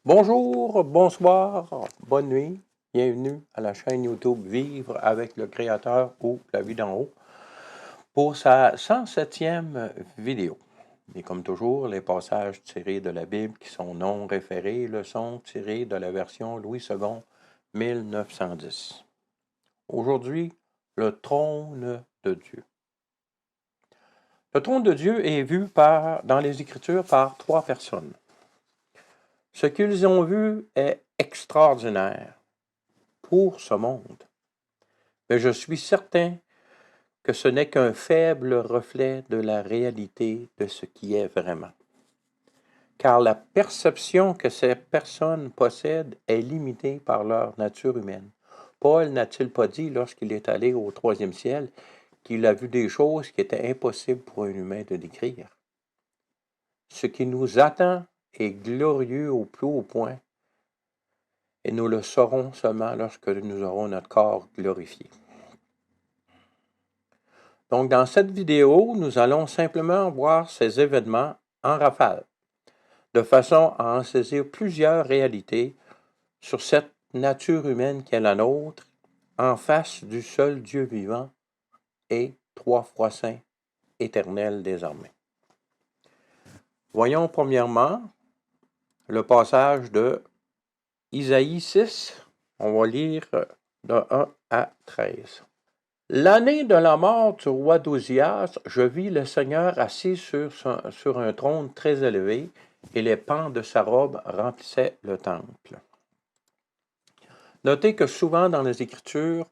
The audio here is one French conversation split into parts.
Bonjour, bonsoir, bonne nuit. Bienvenue à la chaîne YouTube Vivre avec le Créateur ou La Vie d'en haut pour sa 107e vidéo. Et comme toujours, les passages tirés de la Bible qui sont non référés le sont tirés de la version Louis II 1910. Aujourd'hui, le trône de Dieu. Le trône de Dieu est vu dans les Écritures par trois personnes. Ce qu'ils ont vu est extraordinaire pour ce monde. Mais je suis certain que ce n'est qu'un faible reflet de la réalité de ce qui est vraiment. Car la perception que ces personnes possèdent est limitée par leur nature humaine. Paul n'a-t-il pas dit, lorsqu'il est allé au troisième ciel, qu'il a vu des choses qui étaient impossibles pour un humain de décrire? Ce qui nous attend est glorieux au plus haut point, et nous le saurons seulement lorsque nous aurons notre corps glorifié. Donc, dans cette vidéo, nous allons simplement voir ces événements en rafale, de façon à en saisir plusieurs réalités sur cette nature humaine qui est la nôtre, en face du seul Dieu vivant et trois fois saint, éternel désormais. Voyons premièrement le passage de Isaïe 6. On va lire de 1 à 13. L'année de la mort du roi d'Ozias, je vis le Seigneur assis sur un trône très élevé, et les pans de sa robe remplissaient le temple. Notez que souvent dans les Écritures,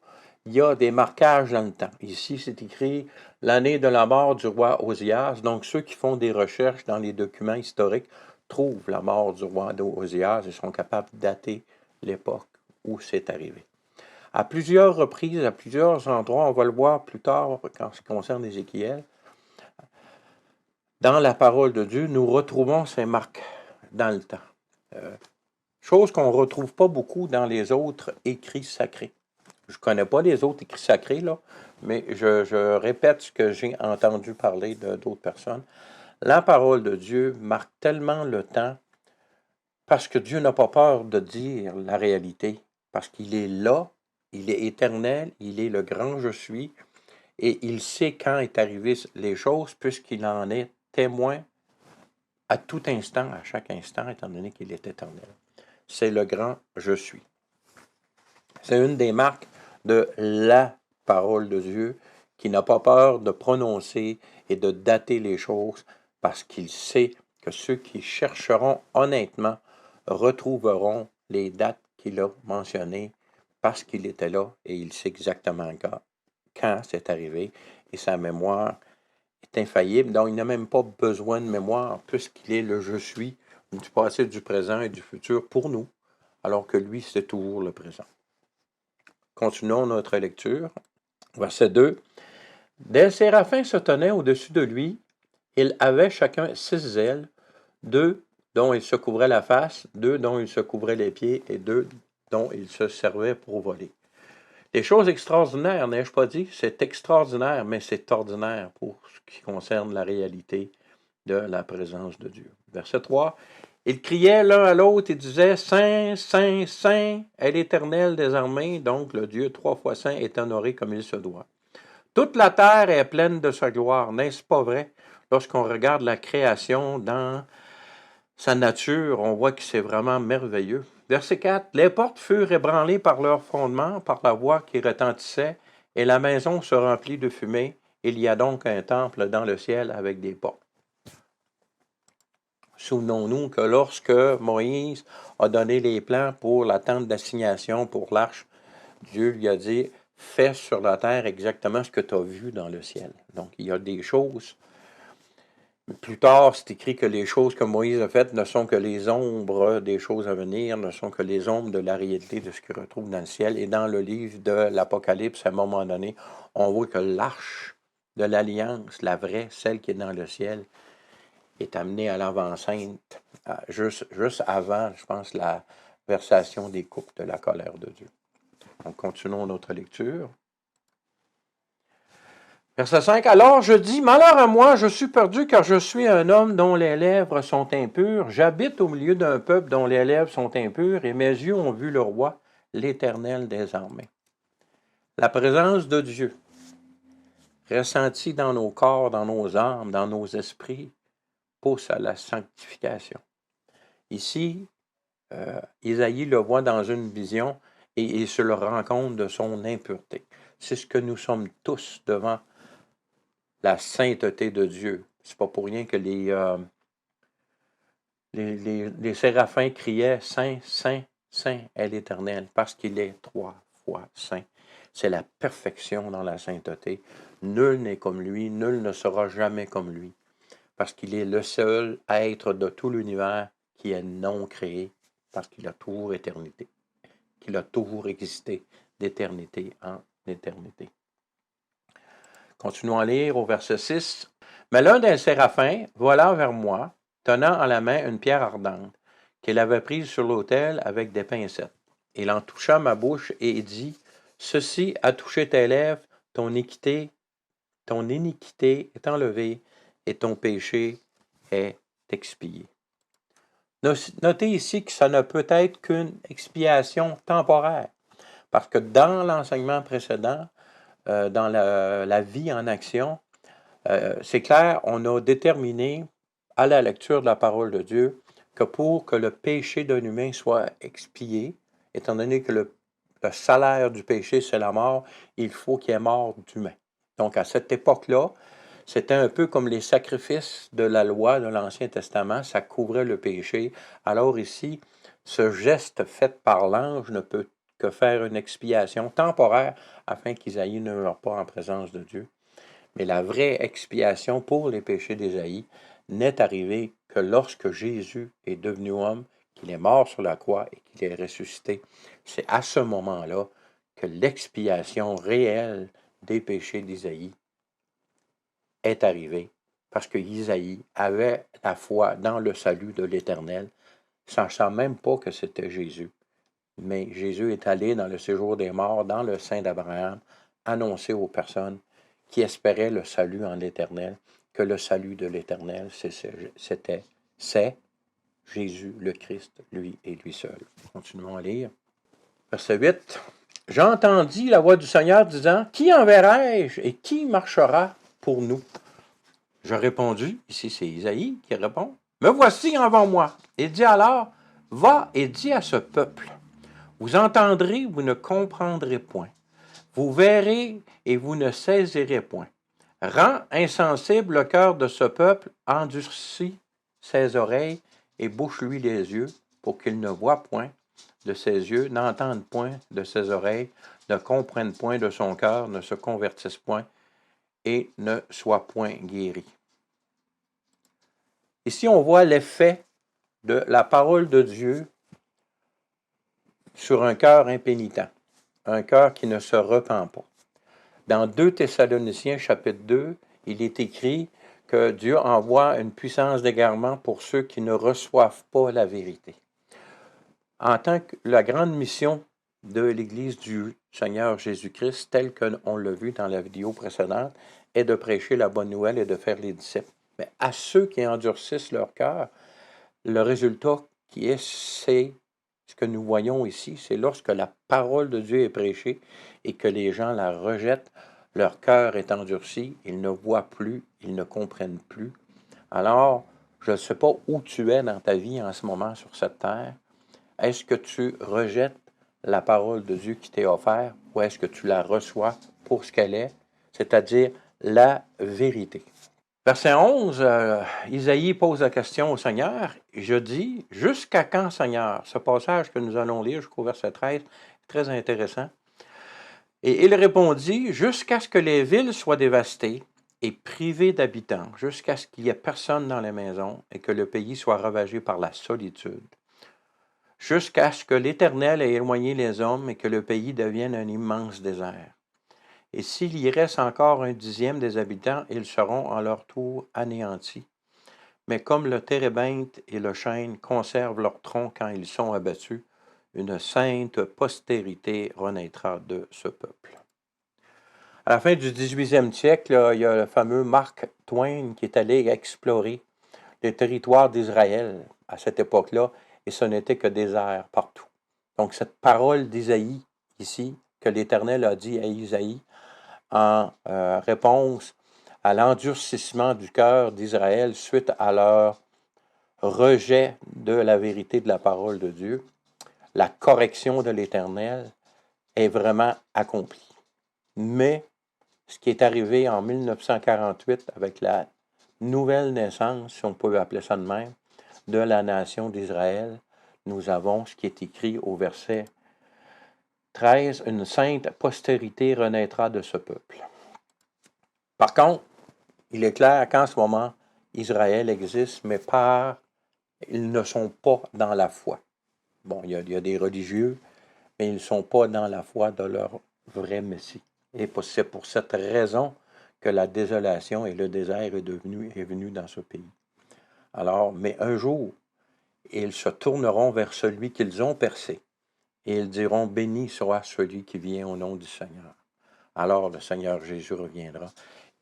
il y a des marquages dans le temps. Ici, c'est écrit l'année de la mort du roi Ozias. Donc, ceux qui font des recherches dans les documents historiques trouvent la mort du roi d'Ozias et sont capables de dater l'époque où c'est arrivé. À plusieurs reprises, à plusieurs endroits, on va le voir plus tard en ce qui concerne Ézéchiel, dans la parole de Dieu, nous retrouvons ces marques dans le temps. Chose qu'on ne retrouve pas beaucoup dans les autres écrits sacrés. Je ne connais pas les autres écrits sacrés, là, mais je répète ce que j'ai entendu parler d'autres personnes. La parole de Dieu marque tellement le temps parce que Dieu n'a pas peur de dire la réalité, parce qu'il est là, il est éternel, il est le grand je suis, et il sait quand est arrivé les choses, puisqu'il en est témoin à tout instant, à chaque instant, étant donné qu'il est éternel. C'est le grand je suis. C'est une des marques de la parole de Dieu qui n'a pas peur de prononcer et de dater les choses parce qu'il sait que ceux qui chercheront honnêtement retrouveront les dates qu'il a mentionnées parce qu'il était là et il sait exactement quand c'est arrivé et sa mémoire est infaillible. Donc, il n'a même pas besoin de mémoire puisqu'il est le je suis du passé, du présent et du futur pour nous, alors que lui, c'est toujours le présent. Continuons notre lecture. Verset 2. Des séraphins se tenaient au-dessus de lui. Ils avaient chacun 6 ailes, 2 dont ils se couvraient la face, 2 dont ils se couvraient les pieds et 2 dont ils se servaient pour voler. Des choses extraordinaires, n'ai-je pas dit? C'est extraordinaire, mais c'est ordinaire pour ce qui concerne la réalité de la présence de Dieu. Verset 3. Ils criaient l'un à l'autre et disaient « Saint, Saint, Saint est l'Éternel des armées, donc le Dieu trois fois saint est honoré comme il se doit. Toute la terre est pleine de sa gloire, n'est-ce pas vrai? » Lorsqu'on regarde la création dans sa nature, on voit que c'est vraiment merveilleux. Verset 4. Les portes furent ébranlées par leur fondement, par la voix qui retentissait, et la maison se remplit de fumée. Il y a donc un temple dans le ciel avec des portes. Souvenons-nous que lorsque Moïse a donné les plans pour la tente d'assignation pour l'arche, Dieu lui a dit « Fais sur la terre exactement ce que tu as vu dans le ciel. » Donc, il y a des choses. Plus tard, c'est écrit que les choses que Moïse a faites ne sont que les ombres des choses à venir, ne sont que les ombres de la réalité de ce qu'il retrouve dans le ciel. Et dans le livre de l'Apocalypse, à un moment donné, on voit que l'arche de l'Alliance, la vraie, celle qui est dans le ciel, est amenée à l'avant-sainte, juste avant, je pense, la versation des coupes de la colère de Dieu. Donc, continuons notre lecture. Verset 5. Alors je dis, malheur à moi, je suis perdu, car je suis un homme dont les lèvres sont impures. J'habite au milieu d'un peuple dont les lèvres sont impures, et mes yeux ont vu le roi, l'Éternel des armées. La présence de Dieu, ressentie dans nos corps, dans nos âmes, dans nos esprits, pousse à la sanctification. Ici, Isaïe le voit dans une vision et il se le rend compte de son impureté. C'est ce que nous sommes tous devant la sainteté de Dieu. C'est pas pour rien que les séraphins criaient Saint, Saint, Saint est l'Éternel, parce qu'il est 3 fois saint. C'est la perfection dans la sainteté. Nul n'est comme lui, nul ne sera jamais comme lui, parce qu'il est le seul être de tout l'univers qui est non créé, parce qu'il a toujours éternité, qu'il a toujours existé d'éternité en éternité. Continuons à lire au verset 6. Mais l'un des séraphins vola vers moi, tenant en la main une pierre ardente, qu'il avait prise sur l'autel avec des pincettes. Il en toucha ma bouche et dit, ceci a touché tes lèvres, ton iniquité est enlevée et ton péché est expié. Notez ici que ça ne peut être qu'une expiation temporaire, parce que dans l'enseignement précédent, dans la vie en action, c'est clair, on a déterminé à la lecture de la parole de Dieu que pour que le péché d'un humain soit expié, étant donné que le salaire du péché, c'est la mort, il faut qu'il y ait mort d'humain. Donc, à cette époque-là, c'était un peu comme les sacrifices de la loi de l'Ancien Testament, ça couvrait le péché. Alors ici, ce geste fait par l'ange ne peut que faire une expiation temporaire afin qu'Isaïe ne meure pas en présence de Dieu. Mais la vraie expiation pour les péchés d'Isaïe n'est arrivée que lorsque Jésus est devenu homme, qu'il est mort sur la croix et qu'il est ressuscité. C'est à ce moment-là que l'expiation réelle des péchés d'Isaïe est arrivée, parce que Isaïe avait la foi dans le salut de l'Éternel, sachant même pas que c'était Jésus. Mais Jésus est allé dans le séjour des morts, dans le sein d'Abraham, annoncer aux personnes qui espéraient le salut en l'Éternel, que le salut de l'Éternel, c'est Jésus le Christ, lui et lui seul. Continuons à lire. Verset 8. J'entendis la voix du Seigneur disant, qui enverrai-je et qui marchera pour nous? Je répondis, ici c'est Isaïe qui répond, me voici avant moi. Il dit alors, va et dis à ce peuple, vous entendrez, vous ne comprendrez point. Vous verrez et vous ne saisirez point. Rends insensible le cœur de ce peuple, endurcis ses oreilles et bouche-lui les yeux, pour qu'il ne voie point de ses yeux, n'entende point de ses oreilles, ne comprenne point de son cœur, ne se convertisse point et ne soit point guéri. Ici, on voit l'effet de la parole de Dieu sur un cœur impénitent, un cœur qui ne se repent pas. Dans 2 Thessaloniciens, chapitre 2, il est écrit que Dieu envoie une puissance d'égarement pour ceux qui ne reçoivent pas la vérité. En tant que la grande mission de l'Église du Seigneur Jésus-Christ, telle qu'on l'a vu dans la vidéo précédente, est de prêcher la bonne nouvelle et de faire les disciples. Mais à ceux qui endurcissent leur cœur, le résultat c'est ce que nous voyons ici, c'est lorsque la parole de Dieu est prêchée et que les gens la rejettent, leur cœur est endurci, ils ne voient plus, ils ne comprennent plus. Alors, je ne sais pas où tu es dans ta vie en ce moment sur cette terre. Est-ce que tu rejettes la parole de Dieu qui t'est offerte ou est-ce que tu la reçois pour ce qu'elle est, c'est-à-dire la vérité? Verset 11, Isaïe pose la question au Seigneur. Je dis, jusqu'à quand, Seigneur? Ce passage que nous allons lire jusqu'au verset 13 est très intéressant. Et il répondit, jusqu'à ce que les villes soient dévastées et privées d'habitants, jusqu'à ce qu'il n'y ait personne dans les maisons et que le pays soit ravagé par la solitude, jusqu'à ce que l'Éternel ait éloigné les hommes et que le pays devienne un immense désert. Et s'il y reste encore 1/10 des habitants, ils seront en leur tour anéantis. Mais comme le térébinthe et le chêne conservent leur tronc quand ils sont abattus, une sainte postérité renaîtra de ce peuple. À la fin du 18e siècle, là, il y a le fameux Mark Twain qui est allé explorer le territoire d'Israël à cette époque-là, et ce n'était que désert partout. Donc, cette parole d'Isaïe, ici, que l'Éternel a dit à Isaïe, en réponse à l'endurcissement du cœur d'Israël suite à leur rejet de la vérité de la parole de Dieu, la correction de l'Éternel est vraiment accomplie. Mais ce qui est arrivé en 1948 avec la nouvelle naissance, si on peut appeler ça de même, de la nation d'Israël, nous avons ce qui est écrit au verset 13, une sainte postérité renaîtra de ce peuple. Par contre, il est clair qu'en ce moment, Israël existe, mais ils ne sont pas dans la foi. Bon, il y a des religieux, mais ils ne sont pas dans la foi de leur vrai Messie. Et c'est pour cette raison que la désolation et le désert est venu dans ce pays. Alors, mais un jour, ils se tourneront vers celui qu'ils ont percé, et ils diront, béni soit celui qui vient au nom du Seigneur. Alors le Seigneur Jésus reviendra.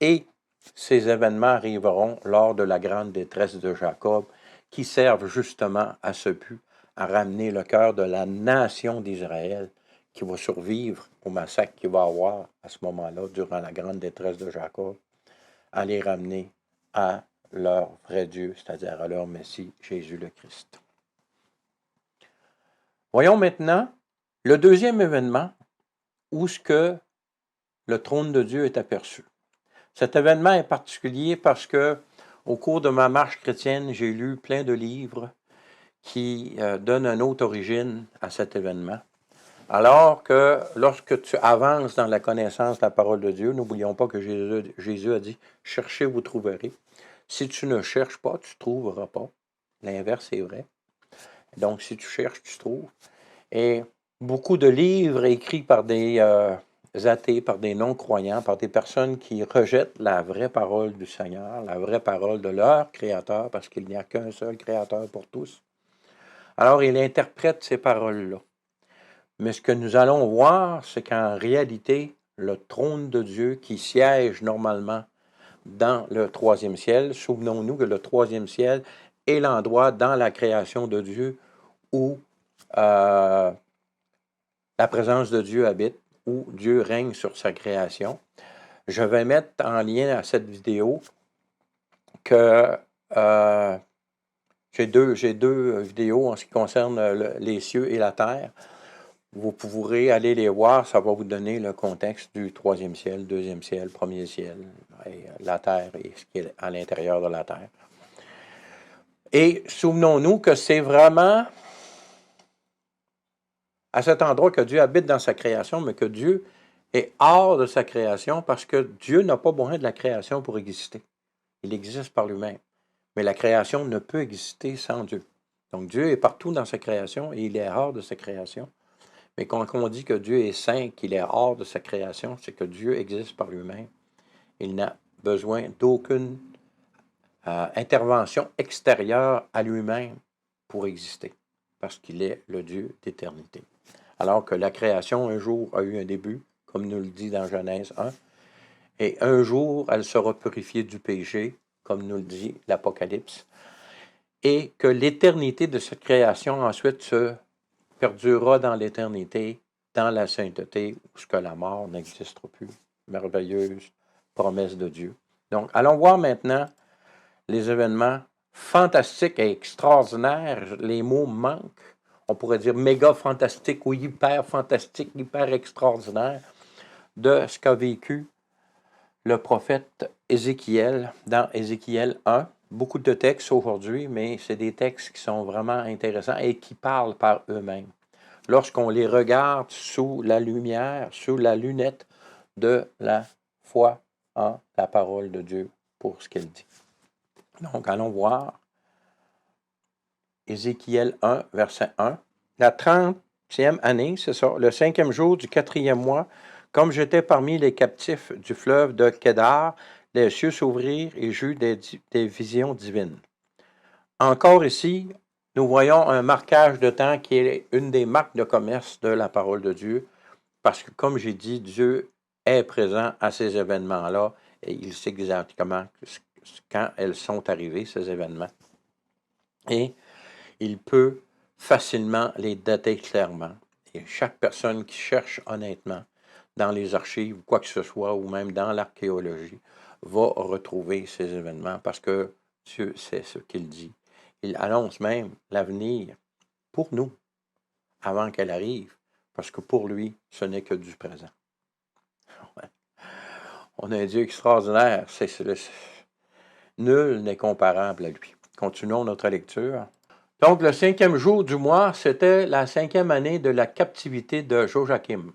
Et ces événements arriveront lors de la grande détresse de Jacob, qui servent justement à ce but, à ramener le cœur de la nation d'Israël, qui va survivre au massacre qu'il va avoir à ce moment-là, durant la grande détresse de Jacob, à les ramener à leur vrai Dieu, c'est-à-dire à leur Messie, Jésus le Christ. Voyons maintenant le deuxième événement où ce que le trône de Dieu est aperçu. Cet événement est particulier parce que, au cours de ma marche chrétienne, j'ai lu plein de livres qui donnent une autre origine à cet événement. Alors que lorsque tu avances dans la connaissance de la parole de Dieu, n'oublions pas que Jésus a dit « Cherchez, vous trouverez ». Si tu ne cherches pas, tu ne trouveras pas. L'inverse est vrai. Donc, si tu cherches, tu trouves. Et beaucoup de livres écrits par des athées, par des non-croyants, par des personnes qui rejettent la vraie parole du Seigneur, la vraie parole de leur Créateur, parce qu'il n'y a qu'un seul Créateur pour tous. Alors, il interprète ces paroles-là. Mais ce que nous allons voir, c'est qu'en réalité, le trône de Dieu qui siège normalement dans le troisième ciel, souvenons-nous que le troisième ciel est l'endroit dans la création de Dieu où la présence de Dieu habite, où Dieu règne sur sa création. Je vais mettre en lien à cette vidéo que j'ai deux vidéos en ce qui concerne les cieux et la terre. Vous pourrez aller les voir, ça va vous donner le contexte du troisième ciel, deuxième ciel, premier ciel, et la terre et ce qui est à l'intérieur de la terre. Et souvenons-nous que c'est vraiment à cet endroit que Dieu habite dans sa création, mais que Dieu est hors de sa création parce que Dieu n'a pas besoin de la création pour exister. Il existe par lui-même. Mais la création ne peut exister sans Dieu. Donc Dieu est partout dans sa création et il est hors de sa création. Mais quand on dit que Dieu est saint, qu'il est hors de sa création, c'est que Dieu existe par lui-même. Il n'a besoin d'aucune intervention extérieure à lui-même pour exister, parce qu'il est le Dieu d'éternité. Alors que la création, un jour, a eu un début, comme nous le dit dans Genèse 1, et un jour, elle sera purifiée du péché, comme nous le dit l'Apocalypse, et que l'éternité de cette création ensuite se perdurera dans l'éternité, dans la sainteté, où ce que la mort n'existera plus. Merveilleuse promesse de Dieu. Donc, allons voir maintenant les événements fantastiques et extraordinaires. Les mots manquent. On pourrait dire méga fantastique ou hyper fantastique, hyper extraordinaire de ce qu'a vécu le prophète Ézéchiel dans Ézéchiel 1. Beaucoup de textes aujourd'hui, mais c'est des textes qui sont vraiment intéressants et qui parlent par eux-mêmes. Lorsqu'on les regarde sous la lumière, sous la lunette de la foi en la parole de Dieu pour ce qu'elle dit. Donc, allons voir Ézéchiel 1, verset 1. La 30e année, c'est ça, le 5e jour du 4e mois, comme j'étais parmi les captifs du fleuve de Kédar, les cieux s'ouvrirent et j'eus des visions divines. Encore ici, nous voyons un marquage de temps qui est une des marques de commerce de la parole de Dieu, parce que, comme j'ai dit, Dieu est présent à ces événements-là et il sait exactement quand elles sont arrivées, ces événements. Et il peut facilement les dater clairement. Et chaque personne qui cherche honnêtement dans les archives ou quoi que ce soit, ou même dans l'archéologie, va retrouver ces événements parce que Dieu sait ce qu'il dit. Il annonce même l'avenir pour nous avant qu'elle arrive, parce que pour lui, ce n'est que du présent. Ouais. On a un Dieu extraordinaire. Nul n'est comparable à lui. Continuons notre lecture. Donc, le 5e jour du mois, c'était la 5e année de la captivité de Joachim.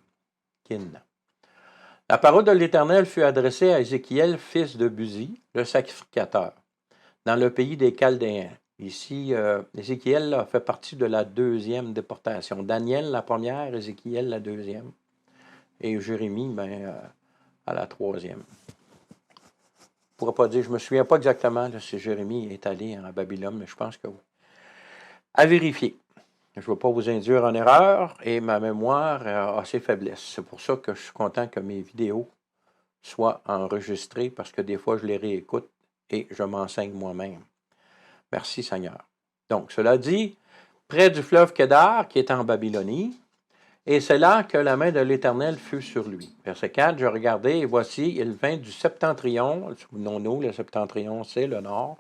La parole de l'Éternel fut adressée à Ézéchiel, fils de Buzi, le sacrificateur, dans le pays des Chaldéens. Ici, Ézéchiel a fait partie de la 2e déportation. Daniel, la première, Ézéchiel, la 2e. Et Jérémie, à la 3e. Je ne pourrais pas dire, je ne me souviens pas exactement si Jérémie est allé en Babylone, mais je pense que oui. À vérifier. Je ne veux pas vous induire en erreur et ma mémoire a ses faiblesses. C'est pour ça que je suis content que mes vidéos soient enregistrées parce que des fois je les réécoute et je m'enseigne moi-même. Merci Seigneur. Donc, cela dit, près du fleuve Kédar qui est en Babylonie, et c'est là que la main de l'Éternel fut sur lui. Verset 4, je regardais et voici, il vint du septentrion, souvenons-nous, le septentrion c'est le nord,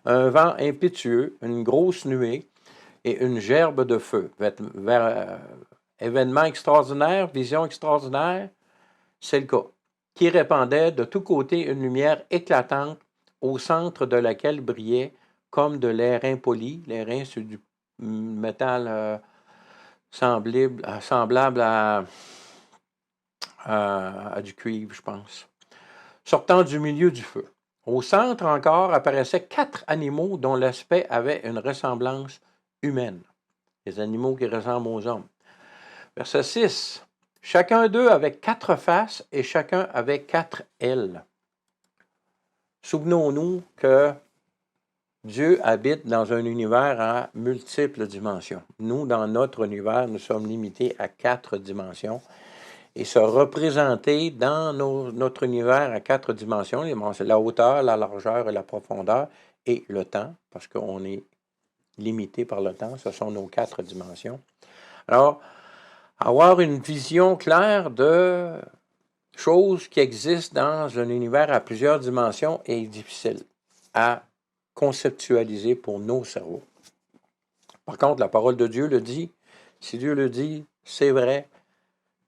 un vent impétueux, une grosse nuée, et une gerbe de feu. Événement extraordinaire, vision extraordinaire, c'est le cas, qui répandait de tous côtés une lumière éclatante au centre de laquelle brillait comme de l'airain poli. L'airain, c'est du métal semblable à du cuivre, je pense, sortant du milieu du feu. Au centre encore apparaissaient 4 animaux dont l'aspect avait une ressemblance humaine. Les animaux qui ressemblent aux hommes. Verset 6. Chacun d'eux avait 4 faces et chacun avait 4 ailes. Souvenons-nous que Dieu habite dans un univers à multiples dimensions. Nous, dans notre univers, nous sommes limités à 4 dimensions. Et se représenter dans notre univers à 4 dimensions, c'est la hauteur, la largeur et la profondeur, et le temps, parce qu'on est limité par le temps, ce sont nos 4 dimensions. Alors, avoir une vision claire de choses qui existent dans un univers à plusieurs dimensions est difficile à conceptualiser pour nos cerveaux. Par contre, la parole de Dieu le dit. Si Dieu le dit, c'est vrai.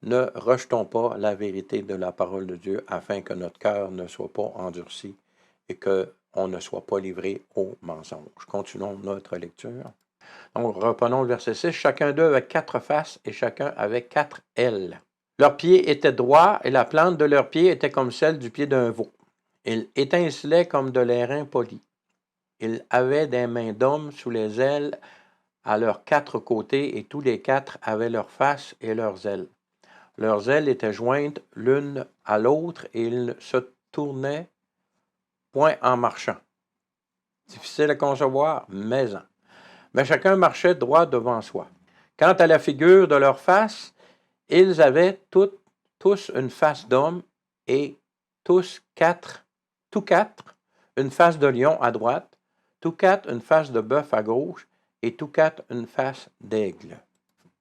Ne rejetons pas la vérité de la parole de Dieu afin que notre cœur ne soit pas endurci et qu'on ne soit pas livré au mensonge. Continuons notre lecture. Donc, reprenons le verset 6. Chacun d'eux avait 4 faces et chacun avait 4 ailes. Leurs pieds étaient droits et la plante de leurs pieds était comme celle du pied d'un veau. Ils étincelaient comme de l'airain poli. Ils avaient des mains d'hommes sous les ailes à leurs 4 côtés et tous les 4 avaient leurs faces et leurs ailes. Leurs ailes étaient jointes l'une à l'autre et ils ne se tournaient point en marchant. Difficile à concevoir, mais chacun marchait droit devant soi. Quant à la figure de leur face, ils avaient tous une face d'homme et tous quatre, une face de lion à droite, tous 4 une face de bœuf à gauche et tous 4 une face d'aigle.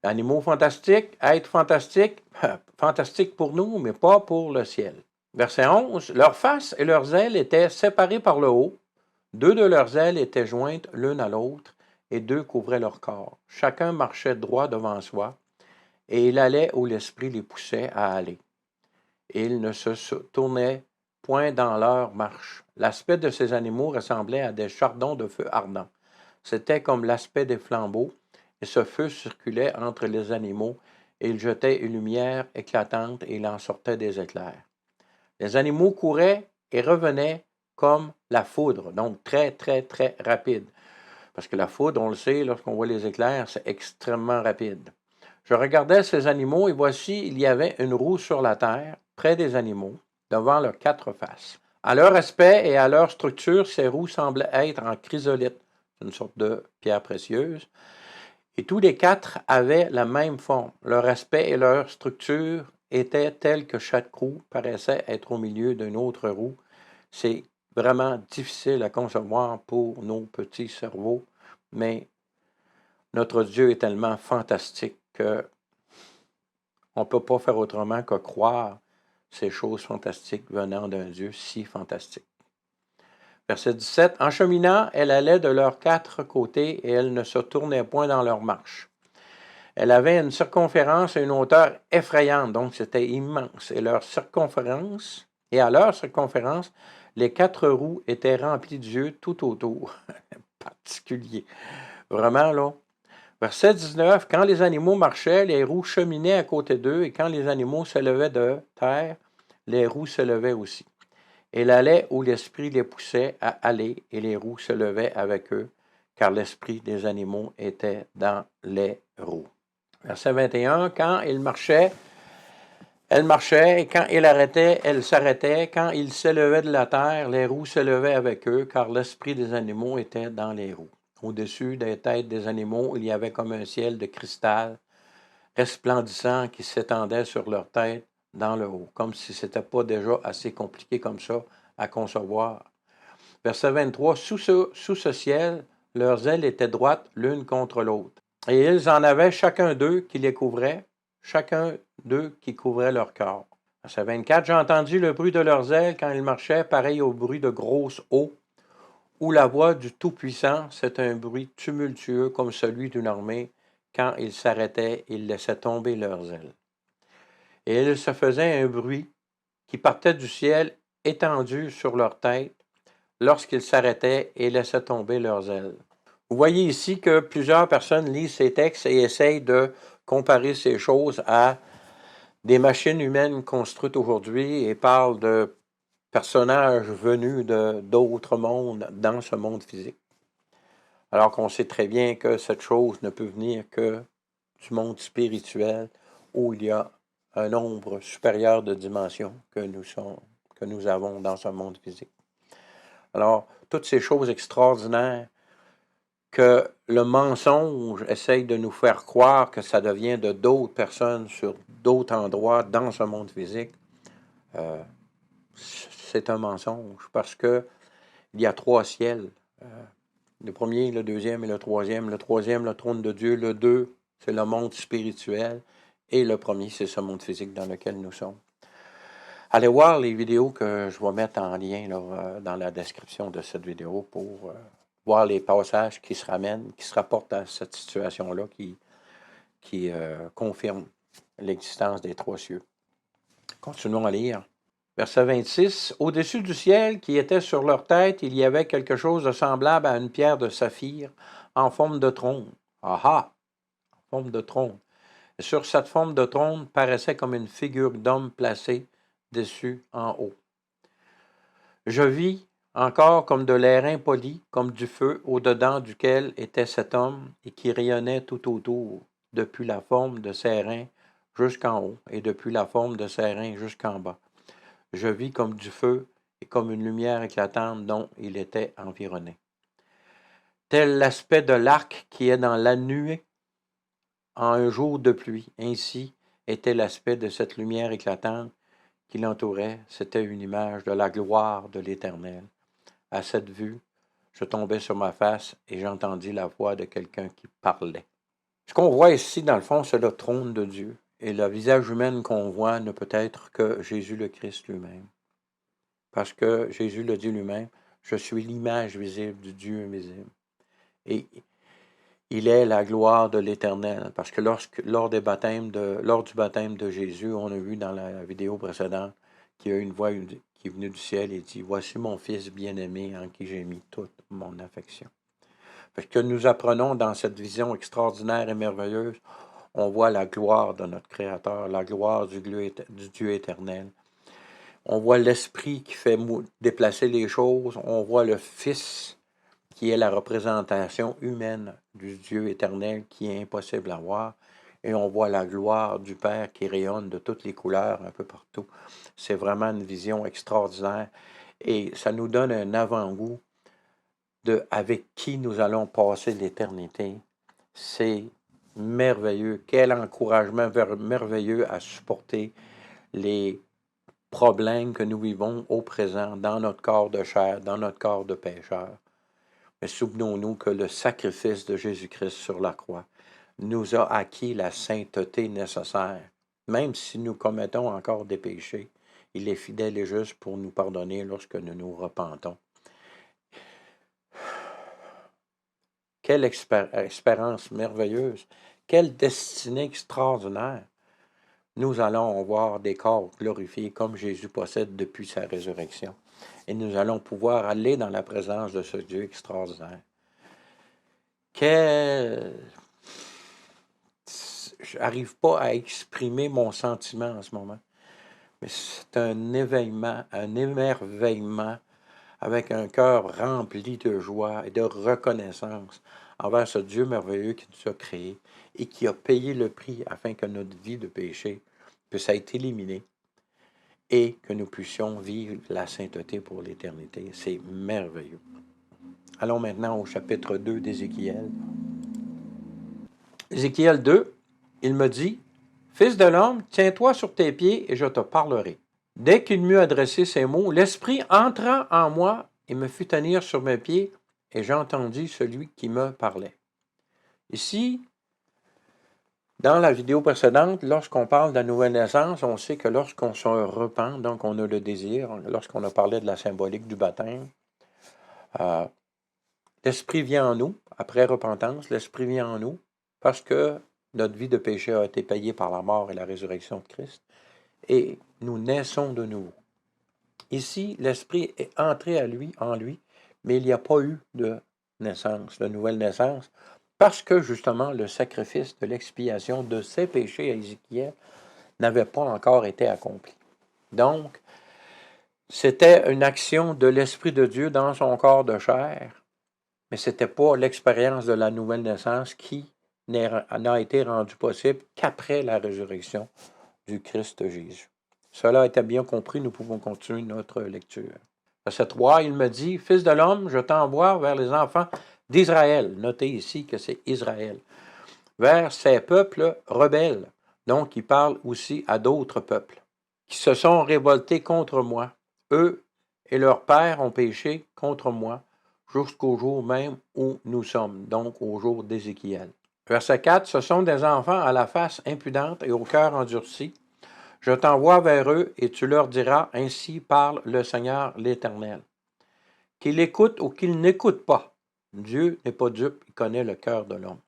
Animaux fantastiques, êtres fantastiques, fantastiques pour nous, mais pas pour le ciel. Verset 11. Leurs faces et leurs ailes étaient séparées par le haut. 2 de leurs ailes étaient jointes l'une à l'autre, et 2 couvraient leur corps. Chacun marchait droit devant soi, et il allait où l'esprit les poussait à aller. Et ils ne se tournaient point dans leur marche. L'aspect de ces animaux ressemblait à des chardons de feu ardent. C'était comme l'aspect des flambeaux, et ce feu circulait entre les animaux, et il jetait une lumière éclatante, et il en sortait des éclairs. Les animaux couraient et revenaient comme la foudre, donc très, très, très rapide. Parce que la foudre, on le sait, lorsqu'on voit les éclairs, c'est extrêmement rapide. Je regardais ces animaux, et voici, il y avait une roue sur la terre, près des animaux, devant leurs 4 faces. À leur aspect et à leur structure, ces roues semblaient être en chrysolite, une sorte de pierre précieuse, et tous les 4 avaient la même forme. Leur aspect et leur structure était telle que chaque roue paraissait être au milieu d'une autre roue. C'est vraiment difficile à concevoir pour nos petits cerveaux, mais notre Dieu est tellement fantastique qu'on ne peut pas faire autrement que croire ces choses fantastiques venant d'un Dieu si fantastique. Verset 17. En cheminant, elle allait de leurs quatre côtés et elle ne se tournait point dans leur marche. Elle avait une circonférence et une hauteur effrayantes, donc c'était immense. Et à leur circonférence, les quatre roues étaient remplies d'yeux tout autour. Particulier. Vraiment, là. Verset 19. Quand les animaux marchaient, les roues cheminaient à côté d'eux, et quand les animaux se levaient de terre, les roues se levaient aussi. Elle allait où l'esprit les poussait à aller, et les roues se levaient avec eux, car l'esprit des animaux était dans les roues. Verset 21, quand il marchait, elle marchait, et quand il arrêtait, elle s'arrêtait. Quand il s'élevait de la terre, les roues se levaient avec eux, car l'esprit des animaux était dans les roues. Au-dessus des têtes des animaux, il y avait comme un ciel de cristal resplendissant qui s'étendait sur leurs têtes dans le haut, comme si ce n'était pas déjà assez compliqué comme ça à concevoir. Verset 23, sous ce ciel, leurs ailes étaient droites l'une contre l'autre. Et ils en avaient chacun d'eux qui les couvrait, chacun d'eux qui couvrait leur corps. Verset 24, j'ai entendu le bruit de leurs ailes quand ils marchaient, pareil au bruit de grosses eaux, où la voix du Tout-Puissant, c'est un bruit tumultueux comme celui d'une armée. Quand ils s'arrêtaient, ils laissaient tomber leurs ailes. Et il se faisait un bruit qui partait du ciel étendu sur leur tête lorsqu'ils s'arrêtaient et laissaient tomber leurs ailes. Vous voyez ici que plusieurs personnes lisent ces textes et essayent de comparer ces choses à des machines humaines construites aujourd'hui et parlent de personnages venus d'autres mondes dans ce monde physique. Alors qu'on sait très bien que cette chose ne peut venir que du monde spirituel où il y a un nombre supérieur de dimensions que nous avons dans ce monde physique. Alors, toutes ces choses extraordinaires que le mensonge essaye de nous faire croire que ça devient de d'autres personnes sur d'autres endroits dans ce monde physique, c'est un mensonge parce que il y a trois ciels. Le premier, le deuxième et le troisième. Le troisième, le trône de Dieu. Le deux, c'est le monde spirituel. Et le premier, c'est ce monde physique dans lequel nous sommes. Allez voir les vidéos que je vais mettre en lien là, dans la description de cette vidéo pour voir les passages qui se ramènent, qui se rapportent à cette situation-là, qui confirment l'existence des trois cieux. Continuons à lire. Verset 26. Au-dessus du ciel qui était sur leur tête, il y avait quelque chose de semblable à une pierre de saphir en forme de trône. Ah! En forme de trône. Et sur cette forme de trône paraissait comme une figure d'homme placée dessus en haut. Je vis encore comme de l'airain poli, comme du feu, au-dedans duquel était cet homme et qui rayonnait tout autour, depuis la forme de ses reins jusqu'en haut et depuis la forme de ses reins jusqu'en bas. Je vis comme du feu et comme une lumière éclatante dont il était environné. Tel l'aspect de l'arc qui est dans la nuée en un jour de pluie, ainsi était l'aspect de cette lumière éclatante qui l'entourait. C'était une image de la gloire de l'Éternel. À cette vue, je tombai sur ma face et j'entendis la voix de quelqu'un qui parlait. Ce qu'on voit ici, dans le fond, c'est le trône de Dieu. Et le visage humain qu'on voit ne peut être que Jésus le Christ lui-même. Parce que Jésus le dit lui-même, je suis l'image visible du Dieu invisible. Et il est la gloire de l'Éternel. Parce que lors du baptême de Jésus, on a vu dans la vidéo précédente qu'il y a une voix qui est venue du ciel et dit, voici mon fils bien-aimé en qui j'ai mis toute mon affection. Fait que nous apprenons dans cette vision extraordinaire et merveilleuse, on voit la gloire de notre Créateur, la gloire du Dieu éternel. On voit l'Esprit qui fait déplacer les choses. On voit le Fils qui est la représentation humaine du Dieu éternel qui est impossible à voir. Et on voit la gloire du Père qui rayonne de toutes les couleurs un peu partout. C'est vraiment une vision extraordinaire. Et ça nous donne un avant-goût de avec qui nous allons passer l'éternité. C'est merveilleux. Quel encouragement merveilleux à supporter les problèmes que nous vivons au présent dans notre corps de chair, dans notre corps de pécheur. Mais souvenons-nous que le sacrifice de Jésus-Christ sur la croix nous a acquis la sainteté nécessaire. Même si nous commettons encore des péchés, il est fidèle et juste pour nous pardonner lorsque nous nous repentons. Quelle espérance merveilleuse! Quelle destinée extraordinaire! Nous allons voir des corps glorifiés comme Jésus possède depuis sa résurrection. Et nous allons pouvoir aller dans la présence de ce Dieu extraordinaire. Je n'arrive pas à exprimer mon sentiment en ce moment. Mais c'est un éveillement, un émerveillement avec un cœur rempli de joie et de reconnaissance envers ce Dieu merveilleux qui nous a créés et qui a payé le prix afin que notre vie de péché puisse être éliminée et que nous puissions vivre la sainteté pour l'éternité. C'est merveilleux. Allons maintenant au chapitre 2 d'Ézéchiel. Ézéchiel 2, il me dit, « Fils de l'homme, tiens-toi sur tes pieds et je te parlerai. » Dès qu'il m'eut adressé ces mots, l'Esprit entra en moi et me fit tenir sur mes pieds, et j'entendis celui qui me parlait. Ici, dans la vidéo précédente, lorsqu'on parle de la nouvelle naissance, on sait que lorsqu'on se repent, donc on a le désir, lorsqu'on a parlé de la symbolique du baptême, l'Esprit vient en nous, après repentance, l'Esprit vient en nous, parce que notre vie de péché a été payée par la mort et la résurrection de Christ, et nous naissons de nouveau. Ici, l'Esprit est entré en lui, mais il n'y a pas eu de naissance, de nouvelle naissance, parce que justement le sacrifice de l'expiation de ses péchés à Ézéchiel n'avait pas encore été accompli. Donc, c'était une action de l'Esprit de Dieu dans son corps de chair, mais ce n'était pas l'expérience de la nouvelle naissance qui n'a été rendue possible qu'après la résurrection du Christ Jésus. Cela étant bien compris, nous pouvons continuer notre lecture. Verset 3, il me dit, « Fils de l'homme, je t'envoie vers les enfants d'Israël. » Notez ici que c'est Israël. « Vers ces peuples rebelles. » Donc, il parle aussi à d'autres peuples qui se sont révoltés contre moi. Eux et leurs pères ont péché contre moi jusqu'au jour même où nous sommes, donc au jour d'Ézéchiel. Verset 4, « Ce sont des enfants à la face impudente et au cœur endurci. Je t'envoie vers eux et tu leur diras, ainsi parle le Seigneur l'Éternel. Qu'ils écoutent ou qu'ils n'écoutent pas. Dieu n'est pas dupe, il connaît le cœur de l'homme.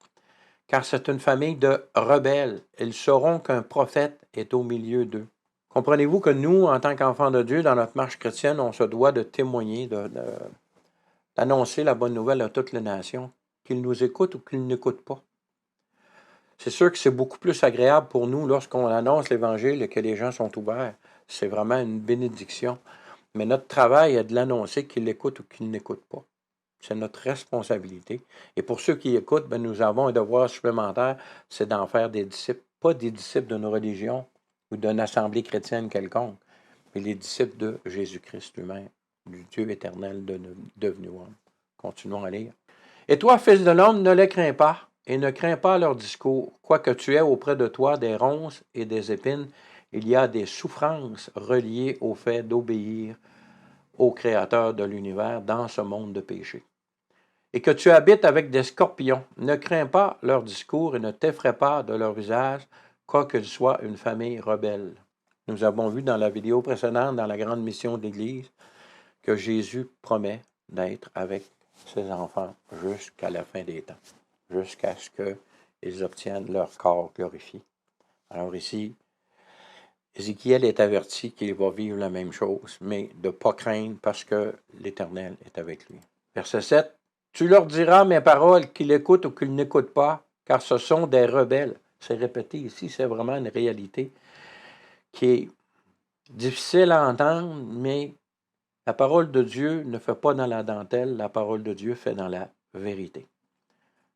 Car c'est une famille de rebelles. Ils sauront qu'un prophète est au milieu d'eux. Comprenez-vous que nous, en tant qu'enfants de Dieu, dans notre marche chrétienne, on se doit de témoigner, d'annoncer la bonne nouvelle à toutes les nations, qu'ils nous écoutent ou qu'ils n'écoutent pas. C'est sûr que c'est beaucoup plus agréable pour nous lorsqu'on annonce l'Évangile et que les gens sont ouverts. C'est vraiment une bénédiction. Mais notre travail est de l'annoncer qu'ils l'écoutent ou qu'ils n'écoutent pas. C'est notre responsabilité. Et pour ceux qui écoutent, nous avons un devoir supplémentaire, c'est d'en faire des disciples. Pas des disciples d'une religion ou d'une assemblée chrétienne quelconque, mais les disciples de Jésus-Christ lui-même, du Dieu éternel devenu homme. Continuons à lire. « Et toi, fils de l'homme, ne les crains pas. Et ne crains pas leur discours, quoique tu aies auprès de toi des ronces et des épines, il y a des souffrances reliées au fait d'obéir au Créateur de l'univers dans ce monde de péché. Et que tu habites avec des scorpions, ne crains pas leur discours et ne t'effraie pas de leur visage, quoiqu'ils soient une famille rebelle. » Nous avons vu dans la vidéo précédente, dans la grande mission de l'Église, que Jésus promet d'être avec ses enfants jusqu'à la fin des temps, jusqu'à ce qu'ils obtiennent leur corps glorifié. Alors ici, Ézéchiel est averti qu'il va vivre la même chose, mais de ne pas craindre parce que l'Éternel est avec lui. Verset 7, « Tu leur diras mes paroles, qu'ils écoutent ou qu'ils n'écoutent pas, car ce sont des rebelles. » C'est répété ici, c'est vraiment une réalité qui est difficile à entendre, mais la parole de Dieu ne fait pas dans la dentelle, la parole de Dieu fait dans la vérité.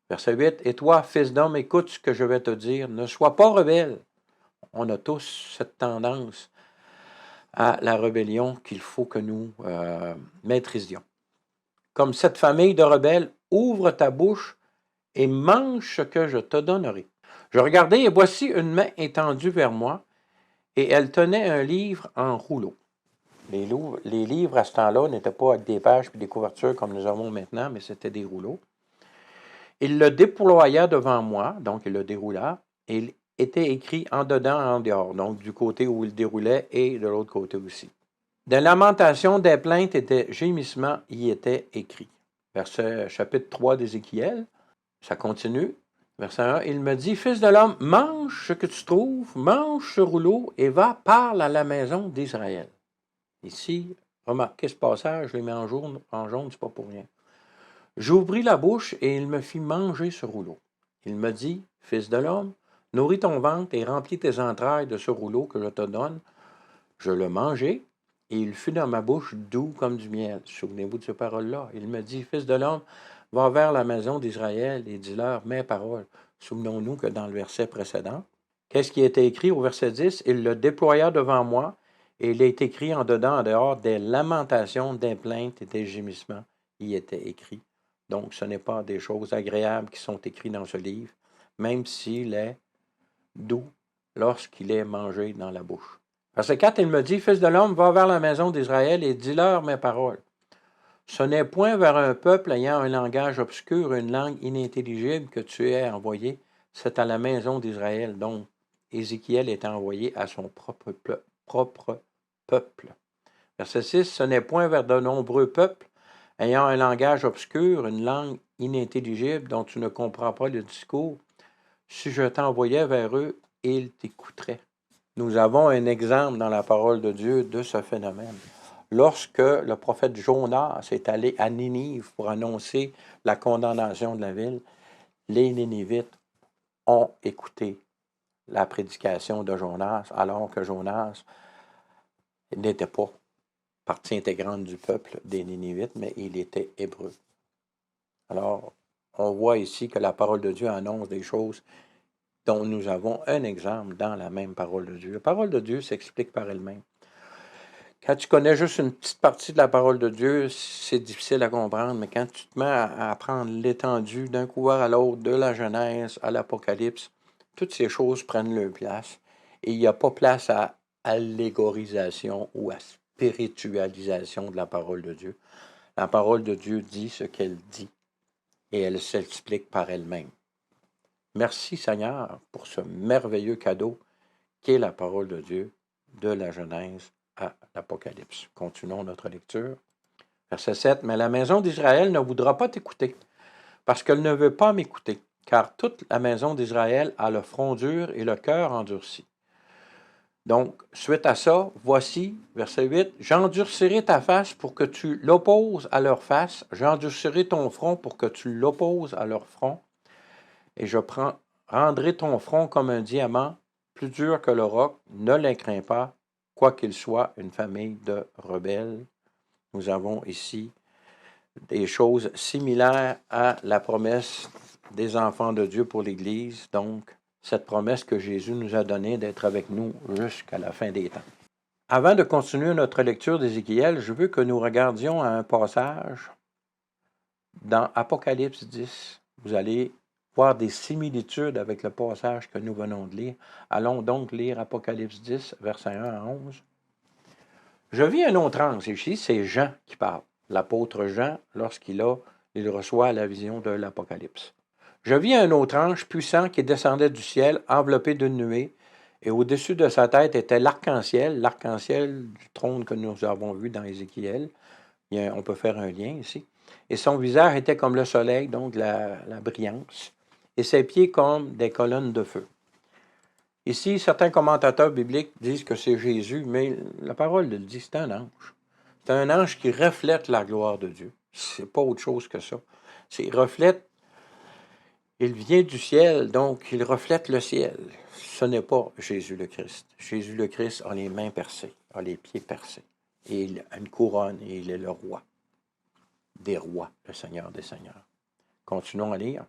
Verset 8, « Et toi, fils d'homme, écoute ce que je vais te dire, ne sois pas rebelle. » On a tous cette tendance à la rébellion qu'il faut que nous maîtrisions. « Comme cette famille de rebelles, ouvre ta bouche et mange ce que je te donnerai. » Je regardai et voici une main étendue vers moi, et elle tenait un livre en rouleau. Les livres à ce temps-là n'étaient pas avec des pages et des couvertures comme nous avons maintenant, mais c'était des rouleaux. Il le déploya devant moi, donc il le déroula, et il était écrit en dedans, en dehors, donc du côté où il déroulait et de l'autre côté aussi. Des lamentations, des plaintes et des gémissements y étaient écrits. Verset chapitre 3 d'Ézéchiel, ça continue. Verset 1, il me dit, Fils de l'homme, mange ce que tu trouves, mange ce rouleau et va, parle à la maison d'Israël. Ici, remarquez ce passage, je l'ai mis en jaune, c'est pas pour rien. J'ouvris la bouche et il me fit manger ce rouleau. Il me dit, Fils de l'homme, nourris ton ventre et remplis tes entrailles de ce rouleau que je te donne. Je le mangeai et il fut dans ma bouche doux comme du miel. Souvenez-vous de ces paroles-là. Il me dit, Fils de l'homme, va vers la maison d'Israël et dis-leur mes paroles. Souvenons-nous que dans le verset précédent, qu'est-ce qui était écrit au verset 10? Il le déploya devant moi et il est écrit en dedans, en dehors, des lamentations, des plaintes et des gémissements. Il était écrit. Donc, ce n'est pas des choses agréables qui sont écrites dans ce livre, même s'il est doux lorsqu'il est mangé dans la bouche. Verset 4, il me dit, Fils de l'homme, va vers la maison d'Israël et dis-leur mes paroles. Ce n'est point vers un peuple ayant un langage obscur, une langue inintelligible que tu es envoyé, c'est à la maison d'Israël. Donc, Ézéchiel est envoyé à son propre peuple. Verset 6, ce n'est point vers de nombreux peuples ayant un langage obscur, une langue inintelligible dont tu ne comprends pas le discours. Si je t'envoyais vers eux, ils t'écouteraient. Nous avons un exemple dans la parole de Dieu de ce phénomène. Lorsque le prophète Jonas est allé à Ninive pour annoncer la condamnation de la ville, les Ninivites ont écouté la prédication de Jonas, alors que Jonas n'était pas partie intégrante du peuple des Ninivites, mais il était hébreu. Alors, on voit ici que la parole de Dieu annonce des choses dont nous avons un exemple dans la même parole de Dieu. La parole de Dieu s'explique par elle-même. Quand tu connais juste une petite partie de la parole de Dieu, c'est difficile à comprendre, mais quand tu te mets à apprendre l'étendue d'un couvert à l'autre, de la Genèse à l'Apocalypse, toutes ces choses prennent leur place et il n'y a pas place à allégorisation ou à spiritualisation de la parole de Dieu. La parole de Dieu dit ce qu'elle dit et elle s'explique par elle-même. Merci Seigneur pour ce merveilleux cadeau qu'est la parole de Dieu de la Genèse à l'Apocalypse. Continuons notre lecture. Verset 7. Mais la maison d'Israël ne voudra pas t'écouter, parce qu'elle ne veut pas m'écouter, car toute la maison d'Israël a le front dur et le cœur endurci. Donc, suite à ça, voici, verset 8, j'endurcirai ta face pour que tu l'opposes à leur face, j'endurcirai ton front pour que tu l'opposes à leur front, et je rendrai ton front comme un diamant, plus dur que le roc, ne les crains pas, quoiqu'il soit une famille de rebelles. Nous avons ici des choses similaires à la promesse des enfants de Dieu pour l'Église, donc cette promesse que Jésus nous a donnée d'être avec nous jusqu'à la fin des temps. Avant de continuer notre lecture d'Ézéchiel, je veux que nous regardions à un passage dans Apocalypse 10. Vous allez voir des similitudes avec le passage que nous venons de lire. Allons donc lire Apocalypse 10, versets 1 à 11. Je vis un autre ange, ici c'est Jean qui parle, l'apôtre Jean, lorsqu'il reçoit la vision de l'Apocalypse. Je vis un autre ange puissant qui descendait du ciel, enveloppé d'une nuée, et au-dessus de sa tête était l'arc-en-ciel du trône que nous avons vu dans Ézéchiel. On peut faire un lien ici. Et son visage était comme le soleil, donc la brillance, et ses pieds comme des colonnes de feu. Ici, certains commentateurs bibliques disent que c'est Jésus, mais la parole le dit, c'est un ange. C'est un ange qui reflète la gloire de Dieu. C'est pas autre chose que ça. Il vient du ciel, donc il reflète le ciel. Ce n'est pas Jésus le Christ. Jésus le Christ a les mains percées, a les pieds percés. Et il a une couronne et il est le roi des rois, le Seigneur des seigneurs. Continuons à lire.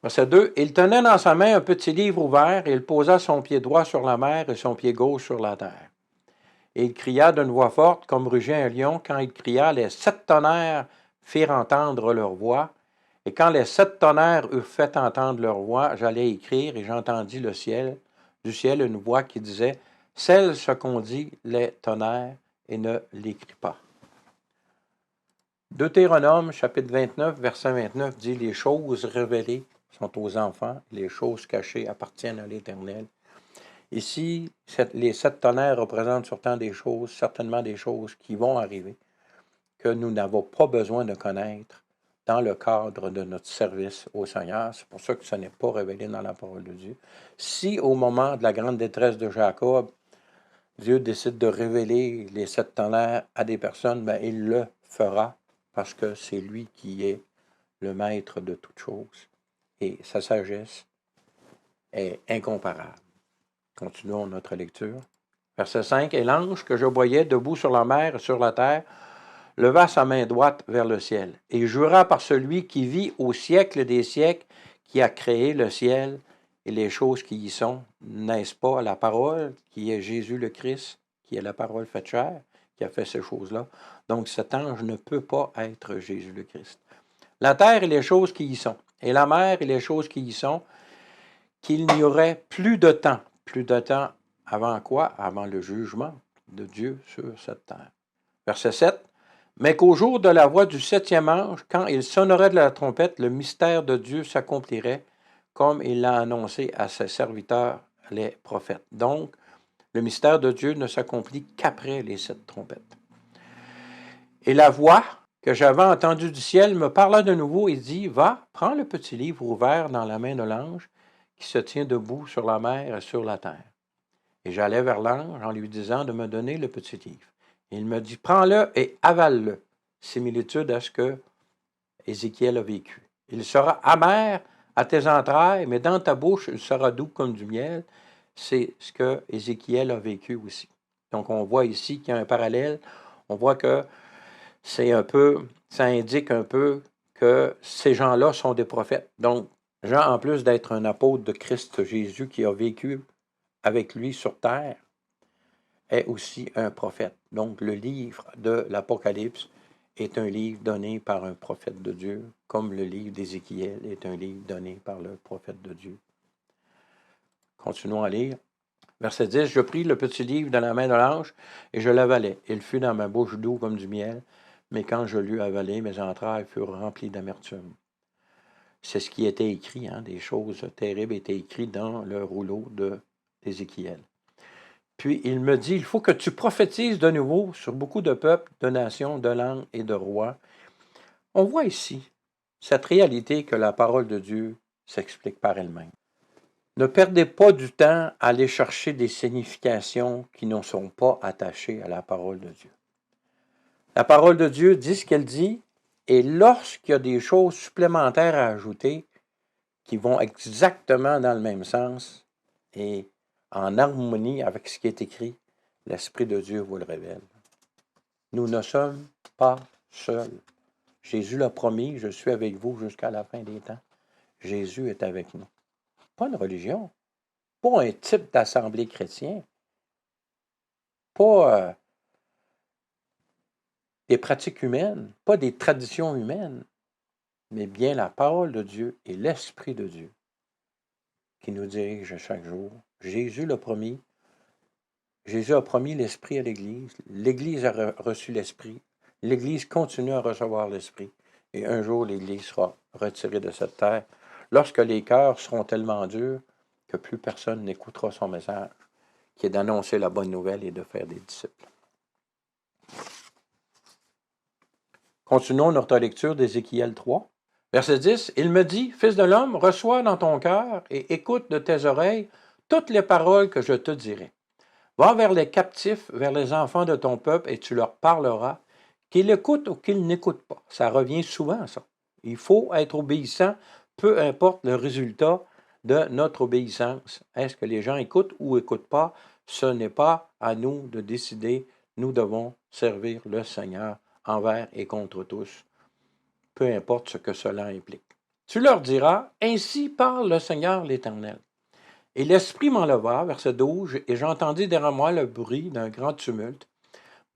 Verset 2. Il tenait dans sa main un petit livre ouvert, et il posa son pied droit sur la mer et son pied gauche sur la terre. Et il cria d'une voix forte, comme rugit un lion. Quand il cria, les 7 tonnerres firent entendre leur voix. Et quand les 7 tonnerres eurent fait entendre leur voix, j'allais écrire, et j'entendis du ciel une voix qui disait, scelle ce qu'on dit les tonnerres et ne l'écrit pas. Deutéronome, chapitre 29, verset 29, dit « Les choses révélées sont aux enfants, les choses cachées appartiennent à l'Éternel. » Ici, les 7 tonnerres représentent certainement des choses qui vont arriver, que nous n'avons pas besoin de connaître dans le cadre de notre service au Seigneur. C'est pour ça que ce n'est pas révélé dans la parole de Dieu. Si au moment de la grande détresse de Jacob, Dieu décide de révéler les 7 tonnerres à des personnes, bien, il le fera parce que c'est lui qui est le maître de toutes choses. Et sa sagesse est incomparable. Continuons notre lecture. Verset 5. « Et l'ange que je voyais debout sur la mer et sur la terre leva sa main droite vers le ciel et jura par celui qui vit au siècle des siècles, qui a créé le ciel et les choses qui y sont. N'est-ce pas la parole qui est Jésus le Christ, qui est la parole faite chair, qui a fait ces choses-là? » Donc cet ange ne peut pas être Jésus le Christ. « La terre et les choses qui y sont, et la mer et les choses qui y sont, qu'il n'y aurait plus de temps. » Plus de temps avant quoi? Avant le jugement de Dieu sur cette terre. Verset 7. « Mais qu'au jour de la voix du 7e ange, quand il sonnerait de la trompette, le mystère de Dieu s'accomplirait, comme il l'a annoncé à ses serviteurs, les prophètes. » Donc, le mystère de Dieu ne s'accomplit qu'après les 7 trompettes. « Et la voix que j'avais entendue du ciel me parla de nouveau et dit, « Va, prends le petit livre ouvert dans la main de l'ange qui se tient debout sur la mer et sur la terre. » Et j'allai vers l'ange en lui disant de me donner le petit livre. Et il me dit, « Prends-le et avale-le. » Similitude à ce que Ézéchiel a vécu. « Il sera amer à tes entrailles, mais dans ta bouche, il sera doux comme du miel. » C'est ce que Ézéchiel a vécu aussi. Donc, on voit ici qu'il y a un parallèle. On voit que ça indique un peu que ces gens-là sont des prophètes. Donc, Jean, en plus d'être un apôtre de Christ Jésus qui a vécu avec lui sur terre, est aussi un prophète. Donc, le livre de l'Apocalypse est un livre donné par un prophète de Dieu, comme le livre d'Ézéchiel est un livre donné par le prophète de Dieu. Continuons à lire. Verset 10. « Je pris le petit livre dans la main de l'ange et je l'avalai. Il fut dans ma bouche doux comme du miel, mais quand je l'eus avalé, mes entrailles furent remplies d'amertume. » C'est ce qui était écrit, des choses terribles étaient écrites dans le rouleau d'Ézéchiel. Puis il me dit, « Il faut que tu prophétises de nouveau sur beaucoup de peuples, de nations, de langues et de rois. » On voit ici cette réalité que la parole de Dieu s'explique par elle-même. Ne perdez pas du temps à aller chercher des significations qui ne sont pas attachées à la parole de Dieu. La parole de Dieu dit ce qu'elle dit, et lorsqu'il y a des choses supplémentaires à ajouter qui vont exactement dans le même sens et en harmonie avec ce qui est écrit, l'Esprit de Dieu vous le révèle. Nous ne sommes pas seuls. Jésus l'a promis, je suis avec vous jusqu'à la fin des temps. Jésus est avec nous. Pas une religion, pas un type d'assemblée chrétien, pas des pratiques humaines, pas des traditions humaines, mais bien la parole de Dieu et l'Esprit de Dieu qui nous dirige chaque jour. Jésus l'a promis. Jésus a promis l'Esprit à l'Église. L'Église a reçu l'Esprit. L'Église continue à recevoir l'Esprit. Et un jour, l'Église sera retirée de cette terre lorsque les cœurs seront tellement durs que plus personne n'écoutera son message, qui est d'annoncer la bonne nouvelle et de faire des disciples. Continuons notre lecture d'Ézéchiel 3. Verset 10, « Il me dit, Fils de l'homme, reçois dans ton cœur et écoute de tes oreilles toutes les paroles que je te dirai. Va vers les captifs, vers les enfants de ton peuple, et tu leur parleras, qu'ils écoutent ou qu'ils n'écoutent pas. » Ça revient souvent, ça. Il faut être obéissant, peu importe le résultat de notre obéissance. Est-ce que les gens écoutent ou n'écoutent pas? Ce n'est pas à nous de décider. Nous devons servir le Seigneur envers et contre tous, peu importe ce que cela implique. Tu leur diras, « Ainsi parle le Seigneur l'Éternel. » Et l'Esprit m'enleva, verset 12, et j'entendis derrière moi le bruit d'un grand tumulte.